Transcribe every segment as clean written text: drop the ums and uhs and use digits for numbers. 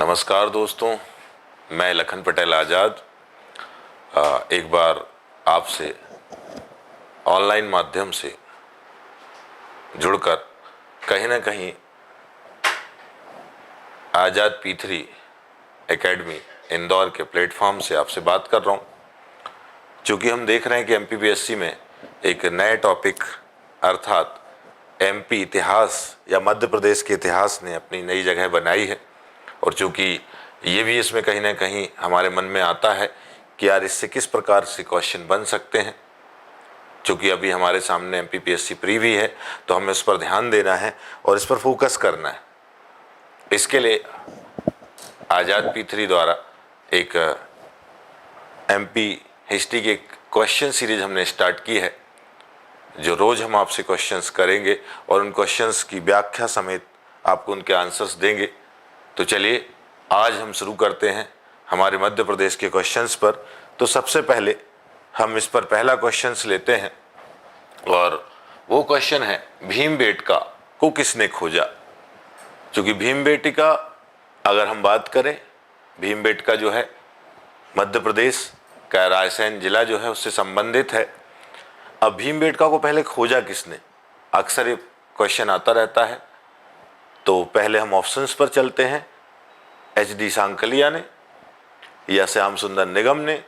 नमस्कार दोस्तों, मैं लखन पटेल आज़ाद एक बार आपसे ऑनलाइन माध्यम से जुड़कर कहीं ना कहीं आज़ाद P3 एकेडमी इंदौर के प्लेटफॉर्म से आपसे बात कर रहा हूँ। चूँकि हम देख रहे हैं कि MPPSC में एक नए टॉपिक अर्थात MP इतिहास या मध्य प्रदेश के इतिहास ने अपनी नई जगह बनाई है, और चूँकि ये भी इसमें कहीं ना कहीं हमारे मन में आता है कि यार इससे किस प्रकार से क्वेश्चन बन सकते हैं। चूँकि अभी हमारे सामने MPPSC प्री भी है, तो हमें उस पर ध्यान देना है और इस पर फोकस करना है। इसके लिए आज़ाद P3 द्वारा एक MP हिस्ट्री की क्वेश्चन सीरीज हमने स्टार्ट की है, जो रोज़ हम आपसे क्वेश्चंस करेंगे और उन क्वेश्चंस की व्याख्या समेत आपको उनके आंसर्स देंगे। तो चलिए आज हम शुरू करते हैं हमारे मध्य प्रदेश के क्वेश्चंस पर। तो सबसे पहले हम इस पर पहला क्वेश्चंस लेते हैं, और वो क्वेश्चन है भीमबेटका को किसने खोजा। क्योंकि भीमबेटका अगर हम बात करें, भीमबेटका जो है मध्य प्रदेश का रायसेन जिला जो है उससे संबंधित है। अब भीमबेटका को पहले खोजा किसने, अक्सर ये क्वेश्चन आता रहता है। तो पहले हम ऑप्शंस पर चलते हैं। HD सांकलिया ने, या श्याम सुंदर निगम ने,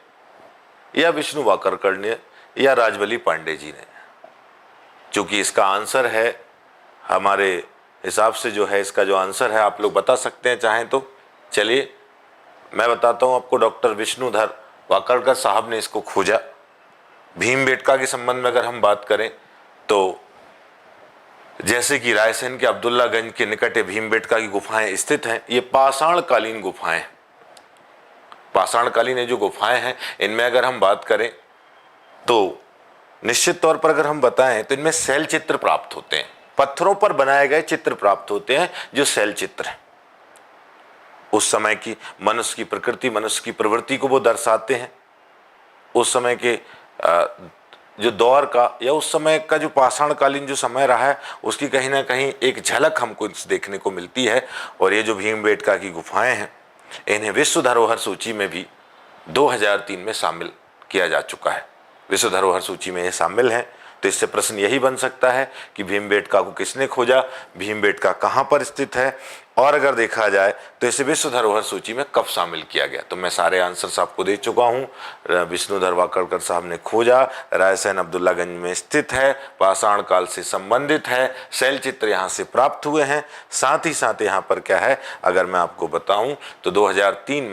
या विष्णु वाकरकर ने, या राजबली पांडे जी ने। चूँकि इसका आंसर है हमारे हिसाब से जो है, इसका जो आंसर है आप लोग बता सकते हैं चाहें तो। चलिए मैं बताता हूँ आपको, डॉक्टर विष्णुधर वाकरकर साहब ने इसको खोजा। भीमबेटका के संबंध में अगर हम बात करें तो जैसे कि रायसेन के अब्दुल्लागंज के निकट भीमबेटका की गुफाएं स्थित हैं। ये पाषाणकालीन गुफाएं, पाषाणकालीन ये जो गुफाएं हैं, इनमें अगर हम बात करें तो निश्चित तौर पर अगर हम बताएं तो इनमें शैल चित्र प्राप्त होते हैं। पत्थरों पर बनाए गए चित्र प्राप्त होते हैं जो शैल चित्र हैं। उस समय की मनुष्य की प्रकृति, मनुष्य की प्रवृत्ति को वो दर्शाते हैं। उस समय के जो दौर का या उस समय का जो पाषाणकालीन जो समय रहा है, उसकी कहीं ना कहीं एक झलक हमको देखने को मिलती है। और ये जो भीमबेटका की गुफाएं हैं, इन्हें विश्व धरोहर सूची में भी 2003 में शामिल किया जा चुका है। विश्व धरोहर सूची में ये शामिल है। तो इससे प्रश्न यही बन सकता है कि भीमबेटका को किसने खोजा, भीमबेटका कहाँ पर स्थित है, और अगर देखा जाए तो इसे विश्व धरोहर सूची में कब शामिल किया गया। तो मैं सारे आंसर्स आपको दे चुका हूँ। विष्णुधर वाकरकर साहब ने खोजा, रायसेन अब्दुल्लागंज में स्थित है, पाषाण काल से संबंधित है, शैल चित्र यहाँ से प्राप्त हुए हैं। साथ ही साथ यहाँ पर क्या है, अगर मैं आपको बताऊँ तो 2003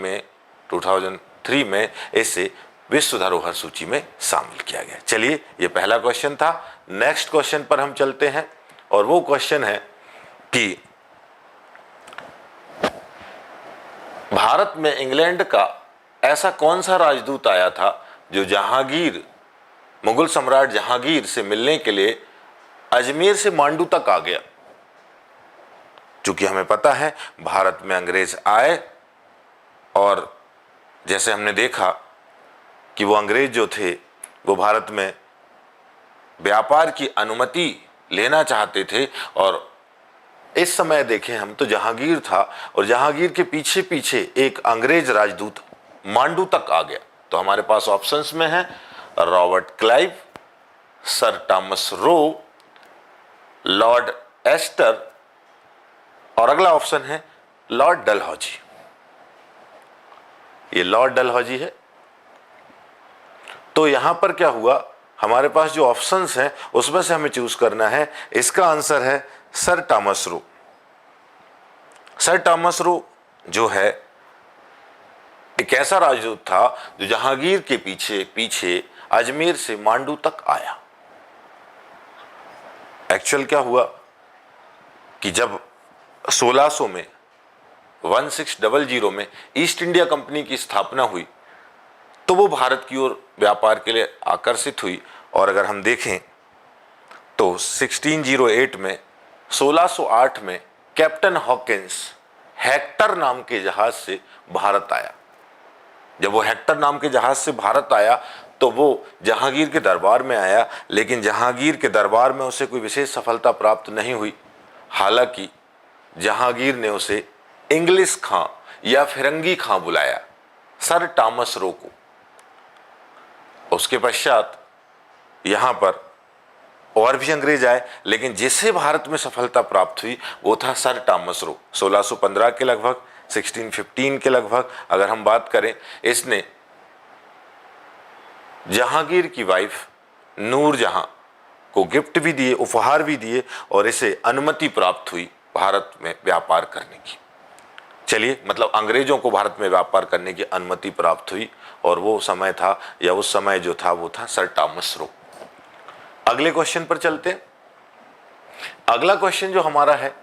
में इसे विश्व धरोहर सूची में शामिल किया गया। चलिए ये पहला क्वेश्चन था। नेक्स्ट क्वेश्चन पर हम चलते हैं, और वो क्वेश्चन है कि भारत में इंग्लैंड का ऐसा कौन सा राजदूत आया था जो जहांगीर, मुगल सम्राट जहांगीर से मिलने के लिए अजमेर से मांडू तक आ गया। चूंकि हमें पता है भारत में अंग्रेज आए, और जैसे हमने देखा कि वो अंग्रेज जो थे वो भारत में व्यापार की अनुमति लेना चाहते थे। और इस समय देखें हम तो जहांगीर था, और जहांगीर के पीछे पीछे एक अंग्रेज राजदूत मांडू तक आ गया। तो हमारे पास ऑप्शंस में है Robert Clive, sir Thomas Roe, Lord Astor, और अगला ऑप्शन है लॉर्ड डलहौजी। ये लॉर्ड डलहौजी है। तो यहां पर क्या हुआ, हमारे पास जो ऑप्शंस हैं उसमें से हमें चूज करना है। इसका आंसर है सर थॉमस रो। सर थॉमस रो जो है एक ऐसा राजदूत था जो जहांगीर के पीछे पीछे अजमेर से मांडू तक आया। एक्चुअल क्या हुआ कि जब 1600 में 1600 में ईस्ट इंडिया कंपनी की स्थापना हुई, तो वो भारत की ओर व्यापार के लिए आकर्षित हुई। और अगर हम देखें तो 1608 में कैप्टन हॉकिंस हेक्टर नाम के जहाज से भारत आया। जब वो हेक्टर नाम के जहाज से भारत आया तो वो जहांगीर के दरबार में आया, लेकिन जहांगीर के दरबार में उसे कोई विशेष सफलता प्राप्त नहीं हुई। हालांकि जहांगीर ने उसे इंग्लिश खां या फिरंगी खां बुलाया? सर टॉमस रो को। उसके पश्चात यहां पर और भी अंग्रेज आए, लेकिन जिसे भारत में सफलता प्राप्त हुई वो था सर टॉमस रो। 1615 के लगभग, 1615 के लगभग अगर हम बात करें, इसने जहांगीर की वाइफ नूरजहां को गिफ्ट भी दिए, उपहार भी दिए, और इसे अनुमति प्राप्त हुई भारत में व्यापार करने की। चलिए, मतलब अंग्रेजों को भारत में व्यापार करने की अनुमति प्राप्त हुई, और वो समय था, या उस समय जो था वो था सर टॉमस रो। अगले क्वेश्चन पर चलते हैं। अगला क्वेश्चन जो हमारा है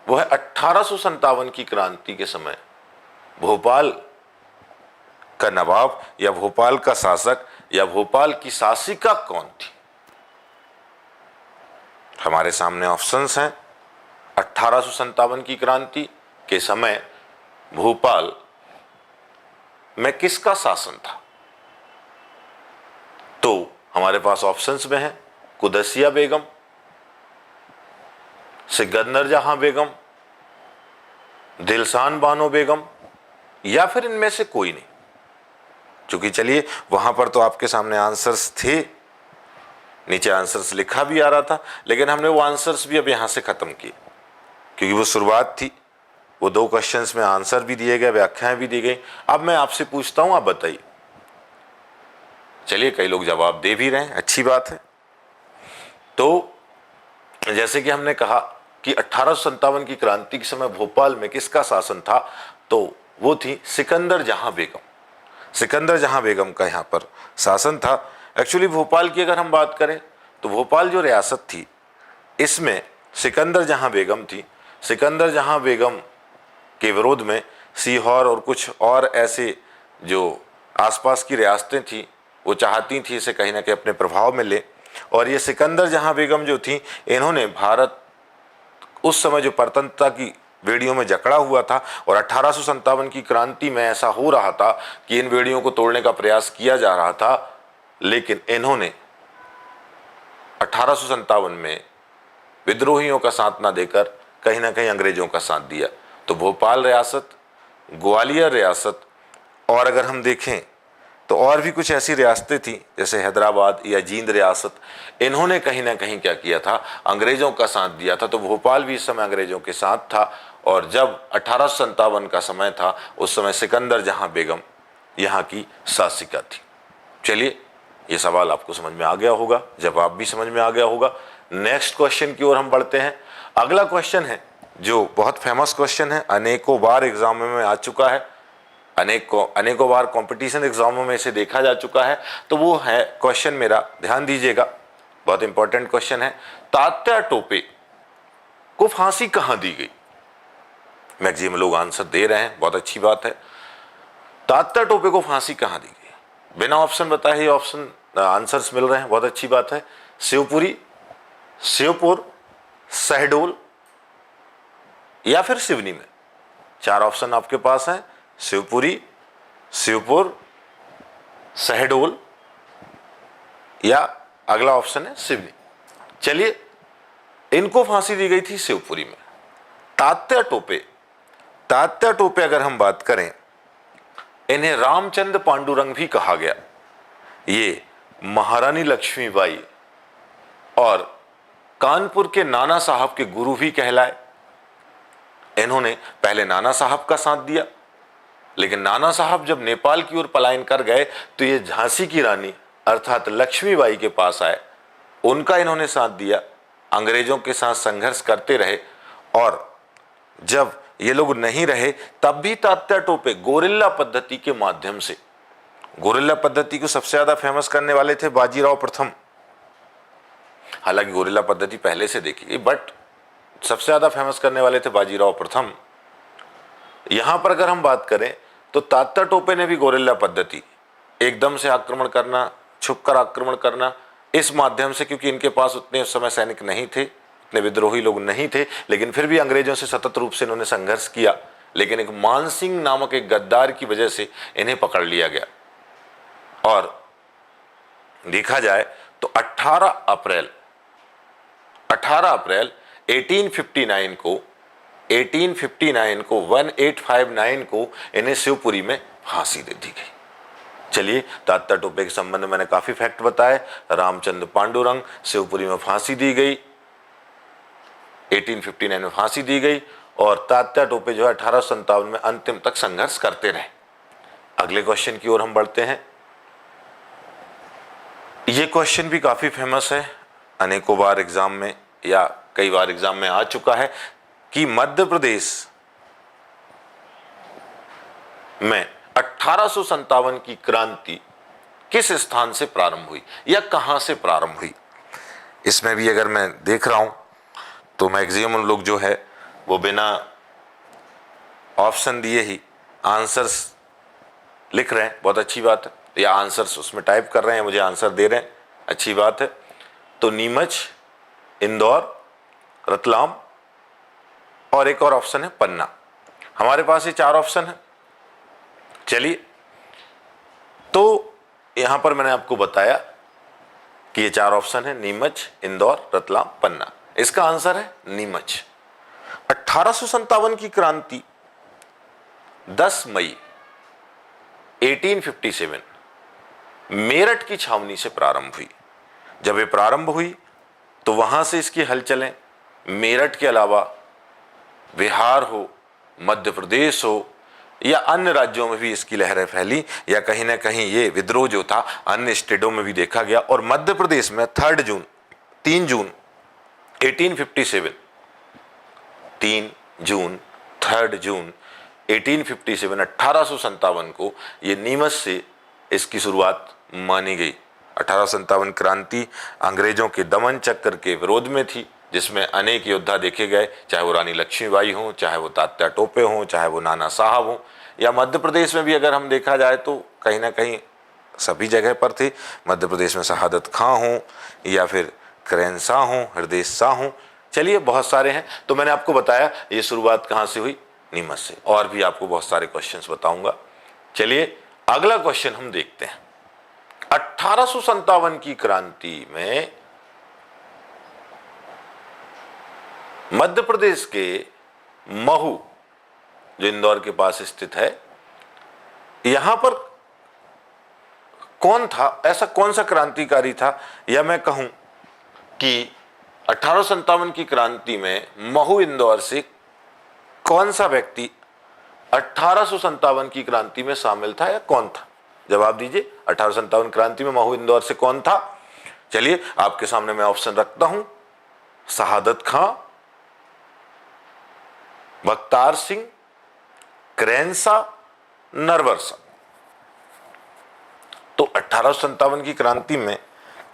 वो है 1857 की क्रांति के समय भोपाल का नवाब या भोपाल का शासक या भोपाल की शासिका कौन थी? हमारे सामने ऑप्शंस हैं। 1857 की क्रांति के समय भोपाल में किसका शासन था? तो हमारे पास ऑप्शंस में है कुदसिया बेगम, सिकंदर जहां बेगम, दिलशान बानो बेगम, या फिर इनमें से कोई नहीं। क्योंकि चलिए, वहां पर तो आपके सामने आंसर्स थे, नीचे आंसर्स लिखा भी आ रहा था, लेकिन हमने वो आंसर्स भी अब यहां से खत्म किए, क्योंकि वो शुरुआत थी। वो 2 क्वेश्चंस में आंसर भी दिए गए, व्याख्याएं भी दी गई। अब मैं आपसे पूछता हूं, आप बताइए। चलिए, कई लोग जवाब दे भी रहे हैं, अच्छी बात है। तो जैसे कि हमने कहा कि 1857 की क्रांति के समय भोपाल में किसका शासन था, तो वो थी सिकंदर जहां बेगम। सिकंदर जहां बेगम का यहाँ पर शासन था। एक्चुअली भोपाल की अगर हम बात करें तो भोपाल जो रियासत थी, इसमें सिकंदर जहां बेगम थी। सिकंदर जहां बेगम के विरोध में सीहोर और कुछ और ऐसे जो आसपास की रियासतें थी, वो चाहती थी इसे कहीं ना कहीं अपने प्रभाव में ले। और ये सिकंदर जहां बेगम जो थी, इन्होंने भारत उस समय जो परतंत्रता की बेड़ियों में जकड़ा हुआ था, और 1857 की क्रांति में ऐसा हो रहा था कि इन बेड़ियों को तोड़ने का प्रयास किया जा रहा था, लेकिन इन्होंने 1857 में विद्रोहियों का साथ ना देकर कहीं ना कहीं अंग्रेजों का साथ दिया। तो भोपाल रियासत, ग्वालियर रियासत, और अगर हम देखें तो और भी कुछ ऐसी रियासतें थी जैसे हैदराबाद या जींद रियासत, इन्होंने कहीं ना कहीं क्या किया था, अंग्रेजों का साथ दिया था। तो भोपाल भी इस समय अंग्रेजों के साथ था। और जब 1857 का समय था, उस समय सिकंदर जहां बेगम यहाँ की शासिका थी। चलिए, ये सवाल आपको समझ में आ गया होगा, जवाब भी समझ में आ गया होगा। नेक्स्ट क्वेश्चन की ओर हम बढ़ते हैं। अगला क्वेश्चन है जो बहुत फेमस क्वेश्चन है, अनेकों बार एग्जाम में आ चुका है, अनेकों बार कंपटीशन एग्जामों में इसे देखा जा चुका है। तो वो है क्वेश्चन, मेरा ध्यान दीजिएगा, बहुत इंपॉर्टेंट क्वेश्चन है। तात्या टोपे को फांसी कहां दी गई? मैक्सिमम लोग आंसर दे रहे हैं, बहुत अच्छी बात है। तात्या टोपे को फांसी कहां दी गई? बिना ऑप्शन बताए ही ऑप्शन आंसर्स मिल रहे हैं, बहुत अच्छी बात है। शिवपुरी, श्योपुर, शहडोल या फिर सिवनी में। 4 ऑप्शन आपके पास हैं, शिवपुरी, श्योपुर, शहडोल या अगला ऑप्शन है सिवनी। चलिए, इनको फांसी दी गई थी शिवपुरी में। तात्या टोपे अगर हम बात करें, इन्हें रामचंद्र पांडुरंग भी कहा गया। ये महारानी लक्ष्मीबाई और कानपुर के नाना साहब के गुरु भी कहलाए। इन्होंने पहले नाना साहब का साथ दिया, लेकिन नाना साहब जब नेपाल की ओर पलायन कर गए तो ये झांसी की रानी अर्थात लक्ष्मीबाई के पास आए, उनका इन्होंने साथ दिया, अंग्रेजों के साथ संघर्ष करते रहे। और जब ये लोग नहीं रहे तब भी तात्या टोपे गोरिल्ला पद्धति के माध्यम से, गोरिल्ला पद्धति को सबसे ज्यादा फेमस करने वाले थे बाजीराव प्रथम। हालांकि गोरिल्ला पद्धति पहले से देखी गई, बट सबसे ज्यादा फेमस करने वाले थे बाजीराव प्रथम। यहां पर अगर हम बात करें तो तात्या टोपे ने भी गोरिल्ला पद्धति, एकदम से आक्रमण करना, छुपकर आक्रमण करना, इस माध्यम से, क्योंकि इनके पास उतने उस समय सैनिक नहीं थे, इतने विद्रोही लोग नहीं थे, लेकिन फिर भी अंग्रेजों से सतत रूप से इन्होंने संघर्ष किया। लेकिन एक मानसिंह नामक एक गद्दार की वजह से इन्हें पकड़ लिया गया। और देखा जाए तो 18 अप्रैल 1859 को 1859 को 1859 को इन्हें शिवपुरी में फांसी दे दी गई। चलिए, तात्या टोपे के संबंध में मैंने काफी फैक्ट बताए। रामचंद्र पांडुरंग, शिवपुरी में फांसी दी गई, 1859 में फांसी दी गई, और तात्या टोपे जो है 1857 में अंतिम तक संघर्ष करते रहे। अगले क्वेश्चन की ओर हम बढ़ते हैं। ये क्वेश्चन भी काफी फेमस है, अनेकों बार एग्जाम में या कई बार एग्जाम में आ चुका है कि मध्य प्रदेश में 1857 की क्रांति किस स्थान से प्रारंभ हुई या कहां से प्रारंभ हुई। इसमें भी अगर मैं देख रहा हूं तो मैक्सिमम लोग जो है वो बिना ऑप्शन दिए ही आंसर्स लिख रहे हैं, बहुत अच्छी बात है, या आंसर्स उसमें टाइप कर रहे हैं, मुझे आंसर दे रहे हैं, अच्छी बात है। तो नीमच, इंदौर, रतलाम और एक और ऑप्शन है पन्ना। हमारे पास ये 4 ऑप्शन है। चलिए, तो यहां पर मैंने आपको बताया कि ये 4 ऑप्शन है, नीमच, इंदौर, रतलाम, पन्ना। इसका आंसर है नीमच। 1857 की क्रांति 10 मई 1857 मेरठ की छावनी से प्रारंभ हुई। जब ये प्रारंभ हुई तो वहां से इसकी हलचलें मेरठ के अलावा बिहार हो, मध्य प्रदेश हो या अन्य राज्यों में भी इसकी लहरें फैली, या कहीं ना कहीं ये विद्रोह जो था अन्य स्टेटों में भी देखा गया। और मध्य प्रदेश में 3 जून 1857 1857 को ये नीमच से इसकी शुरुआत मानी गई। 1857 क्रांति अंग्रेजों के दमन चक्र के विरोध में थी, जिसमें अनेक योद्धा देखे गए, चाहे वो रानी लक्ष्मीबाई हों, चाहे वो तात्या टोपे हों, चाहे वो नाना साहब हों, या मध्य प्रदेश में भी अगर हम देखा जाए तो कहीं ना कहीं सभी जगह पर थे। मध्य प्रदेश में शहादत खां हों या फिर करेन शाह हों, हृदय शाह हों, चलिए बहुत सारे हैं। तो मैंने आपको बताया ये शुरुआत कहाँ से हुई, नीमच से। और भी आपको बहुत सारे क्वेश्चंस बताऊंगा। चलिए अगला क्वेश्चन हम देखते हैं। 1857 की क्रांति में मध्य प्रदेश के महू, जो इंदौर के पास स्थित है, यहां पर कौन था, ऐसा कौन सा क्रांतिकारी था, या मैं कहूं कि 1857 की क्रांति में महू इंदौर से कौन सा व्यक्ति 1857 की क्रांति में शामिल था, या कौन था? जवाब दीजिए। 1857 क्रांति में महू इंदौर से कौन था? चलिए आपके सामने मैं ऑप्शन रखता हूं, शहादत खां, बख्तार सिंह, करेन शाह, नरवर शाह। तो 1857 की क्रांति में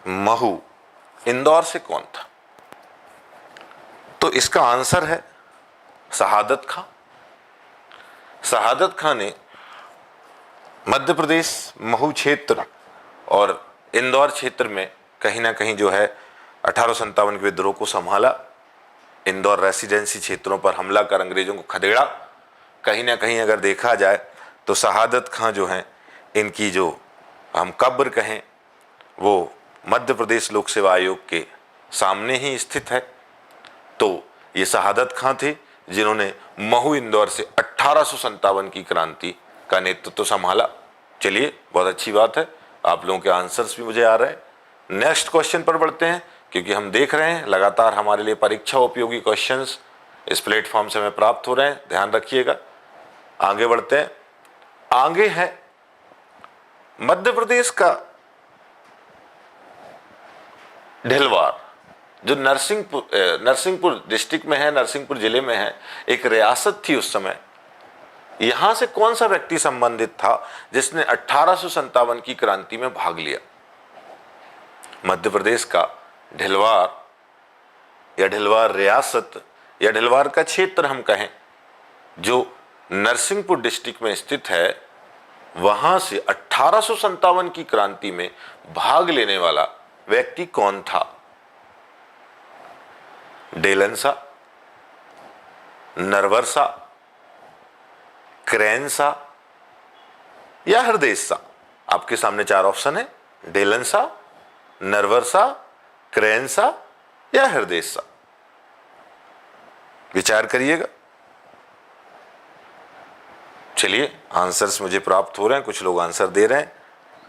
महू इंदौर से कौन था? तो इसका आंसर है शहादत खां। शहादत खां ने मध्य प्रदेश महू क्षेत्र और इंदौर क्षेत्र में कहीं ना कहीं जो है 1857 के विद्रोह को संभाला। इंदौर रेसिडेंसी क्षेत्रों पर हमला कर अंग्रेजों को खदेड़ा। कहीं ना कहीं अगर देखा जाए तो शहादत खां जो हैं, इनकी जो हम कब्र कहें वो मध्य प्रदेश लोक सेवा आयोग के सामने ही स्थित है। तो ये शहादत खां थे जिन्होंने महू इंदौर से 1857 की क्रांति का नेतृत्व संभाला। चलिए बहुत अच्छी बात है, आप लोगों के आंसर्स भी मुझे आ रहे हैं। नेक्स्ट क्वेश्चन पर बढ़ते हैं, क्योंकि हम देख रहे हैं लगातार हमारे लिए परीक्षा उपयोगी क्वेश्चंस इस प्लेटफॉर्म से हमें प्राप्त हो रहे हैं, ध्यान रखिएगा। आगे बढ़ते हैं। आगे है मध्य प्रदेश का ढिलवार, जो नरसिंहपुर डिस्ट्रिक्ट में है, नरसिंहपुर जिले में है, एक रियासत थी उस समय। यहां से कौन सा व्यक्ति संबंधित था जिसने 1857 की क्रांति में भाग लिया? मध्य प्रदेश का ढिलवार या ढिलवार रियासत या ढिलवार का क्षेत्र हम कहें, जो नरसिंहपुर डिस्ट्रिक्ट में स्थित है, वहां से 1857 की क्रांति में भाग लेने वाला व्यक्ति कौन था? डेलन शाह, नरवर शाह, करेन शाह या हृदय शाह? आपके सामने 4 ऑप्शन है, डेलन शाह, नरवर शाह, करेन शाह या हृदय शाह। विचार करिएगा। चलिए आंसर्स मुझे प्राप्त हो रहे हैं, कुछ लोग आंसर दे रहे हैं,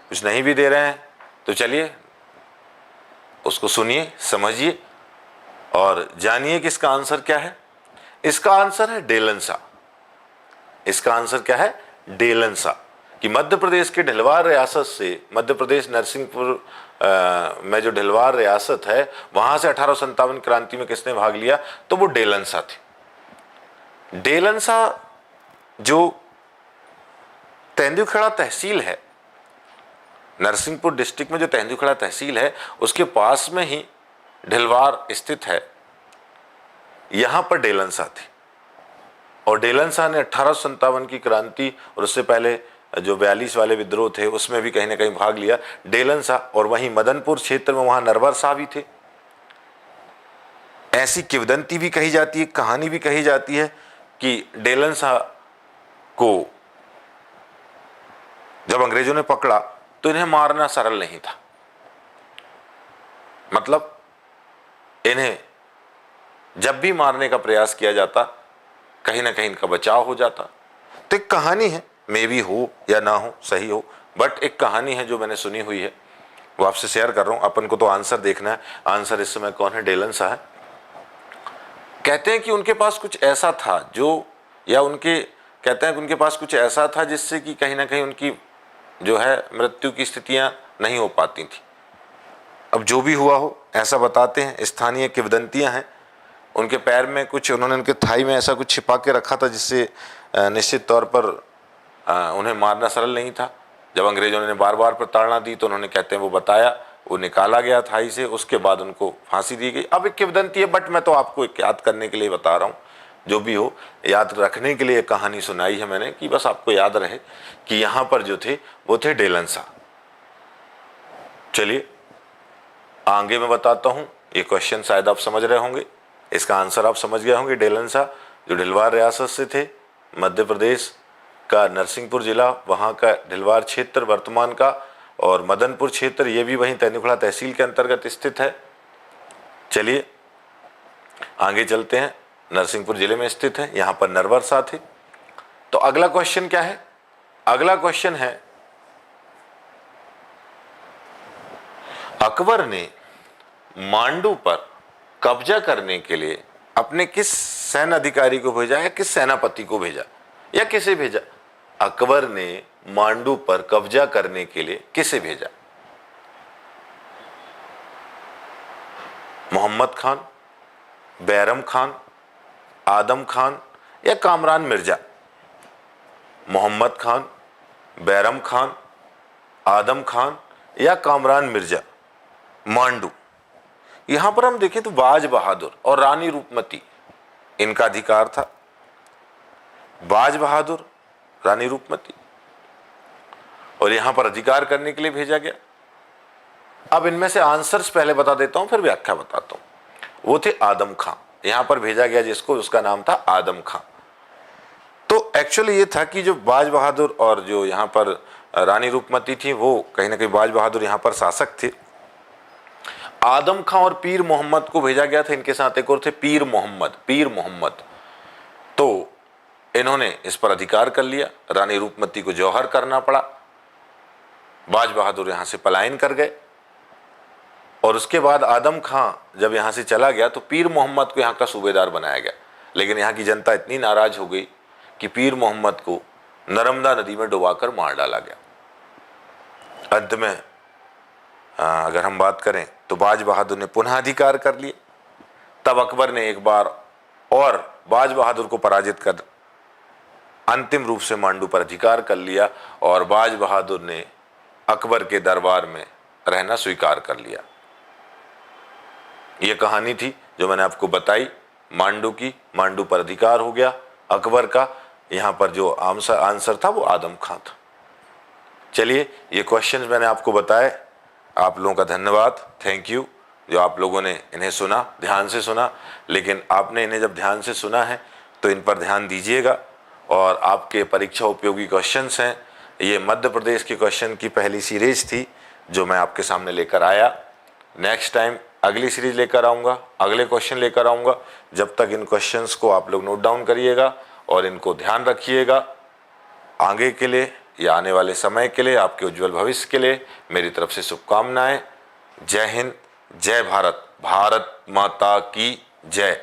कुछ नहीं भी दे रहे हैं, तो चलिए उसको सुनिए, समझिए और जानिए कि इसका आंसर क्या है। इसका आंसर है डेलनसा। इसका आंसर क्या है? डेलनसा। कि मध्य प्रदेश के ढिलवार रियासत से, मध्य प्रदेश नरसिंहपुर में जो ढिलवार रियासत है वहां से 1857 क्रांति में किसने भाग लिया? तो वो डेलनसा थे। डेलनसा जो तेंदुखेड़ा तहसील है, नरसिंहपुर डिस्ट्रिक्ट में जो तेंदुखेड़ा तहसील है उसके पास में ही ढिलवार स्थित है। यहां पर डेलनसा थे और डेलनसा ने 1857 की क्रांति और उससे पहले जो 42 वाले विद्रोह थे उसमें भी कहीं ना कहीं भाग लिया डेलनसा। और वहीं मदनपुर क्षेत्र में वहां नरवर शाह भी थे। ऐसी किंवदंती भी कही जाती है, कहानी भी कही जाती है कि डेलनसा को जब अंग्रेजों ने पकड़ा तो इन्हें मारना सरल नहीं था। मतलब इन्हें जब भी मारने का प्रयास किया जाता कहीं ना कहीं इनका बचाव हो जाता। तो एक कहानी है, मे भी हो या ना हो, सही हो, बट एक कहानी है जो मैंने सुनी हुई है, वो आपसे शेयर कर रहा हूं। अपन को तो आंसर देखना है। आंसर इस समय कौन है? डेलनसा है। कहते हैं कि उनके पास कुछ ऐसा था जो, या उनके कहते हैं कि उनके पास कुछ ऐसा था जिससे कि कहीं ना कहीं उनकी जो है मृत्यु की स्थितियां नहीं हो पाती थी। अब जो भी हुआ हो, ऐसा बताते हैं, स्थानीय किंवदंतियां हैं। उनके पैर में कुछ, उन्होंने उनके थाई में ऐसा कुछ छिपा के रखा था जिससे निश्चित तौर पर उन्हें मारना सरल नहीं था। जब अंग्रेजों ने बार बार प्रताड़ना दी तो उन्होंने, कहते हैं, वो बताया, वो निकाला गया थाई से, उसके बाद उनको फांसी दी गई। अब एक किंवदंती है, बट मैं तो आपको एक याद करने के लिए बता रहा हूँ। जो भी हो, याद रखने के लिए कहानी सुनाई है मैंने कि बस आपको याद रहे कि यहाँ पर जो थे वो थे डेलनसा। चलिए आगे मैं बताता हूँ। ये क्वेश्चन शायद आप समझ रहे होंगे, इसका आंसर आप समझ गए होंगे। डेलनसा जो ढिलवार रियासत से थे, मध्य प्रदेश का नरसिंहपुर जिला, वहाँ का ढिलवार क्षेत्र वर्तमान का, और मदनपुर क्षेत्र ये भी वहीं तेंदुखेड़ा तहसील के अंतर्गत स्थित है। चलिए आगे चलते हैं। नरसिंहपुर जिले में स्थित है, यहाँ पर नरवर शाह थे। तो अगला क्वेश्चन क्या है? अगला क्वेश्चन है, अकबर ने मांडू पर कब्जा करने के लिए अपने किस सैन्य अधिकारी को भेजा, या किस सेनापति को भेजा, या किसे भेजा? अकबर ने मांडू पर कब्जा करने के लिए किसे भेजा? मोहम्मद खान, बैरम खान, आदम खान या कामरान मिर्जा? मोहम्मद खान, बैरम खान, आदम खान या कामरान मिर्जा? मांडू। यहां पर हम देखें तो बाज बहादुर और रानी रूपमती इनका अधिकार था। बाज बहादुर, रानी रूपमती, और यहां पर अधिकार करने के लिए भेजा गया। अब इनमें से आंसर्स पहले बता देता हूं, फिर व्याख्या बताता हूं। वो थे आदम खां। यहां पर भेजा गया जिसको, उसका नाम था आदम खां। तो एक्चुअली ये था कि जो बाज बहादुर और जो यहाँ पर रानी रूपमती थी, वो कहीं ना कहीं बाज बहादुर यहाँ पर शासक थे। आदम खां और पीर मोहम्मद को भेजा गया था। इनके साथ एक और थे, पीर मोहम्मद। पीर मोहम्मद, तो इन्होंने इस पर अधिकार कर लिया। रानी रूपमती को जौहर करना पड़ा। बाज बहादुर यहां से पलायन कर गए, और उसके बाद आदम खां जब यहां से चला गया तो पीर मोहम्मद को यहां का सूबेदार बनाया गया। लेकिन यहां की जनता इतनी नाराज हो गई कि पीर मोहम्मद को नर्मदा नदी में डुबाकर मार डाला गया। अंत में अगर हम बात करें तो बाज बहादुर ने पुनः अधिकार कर लिए। तब अकबर ने एक बार और बाज बहादुर को पराजित कर अंतिम रूप से मांडू पर अधिकार कर लिया, और बाज बहादुर ने अकबर के दरबार में रहना स्वीकार कर लिया। यह कहानी थी जो मैंने आपको बताई मांडू की। मांडू पर अधिकार हो गया अकबर का। यहाँ पर जो आंसर था वो आदम खां था। चलिए ये क्वेश्चंस मैंने आपको बताए। आप लोगों का धन्यवाद, थैंक यू, जो आप लोगों ने इन्हें सुना, ध्यान से सुना। लेकिन आपने इन्हें जब ध्यान से सुना है तो इन पर ध्यान दीजिएगा। और आपके परीक्षा उपयोगी क्वेश्चंस हैं। ये मध्य प्रदेश के क्वेश्चन की पहली सीरीज थी जो मैं आपके सामने लेकर आया। नेक्स्ट टाइम अगली सीरीज लेकर आऊँगा, अगले क्वेश्चन लेकर आऊँगा। जब तक इन क्वेश्चंस को आप लोग नोट डाउन करिएगा और इनको ध्यान रखिएगा। आगे के लिए या आने वाले समय के लिए, आपके उज्जवल भविष्य के लिए मेरी तरफ से शुभकामनाएं। जय हिंद, जय भारत, भारत माता की जय।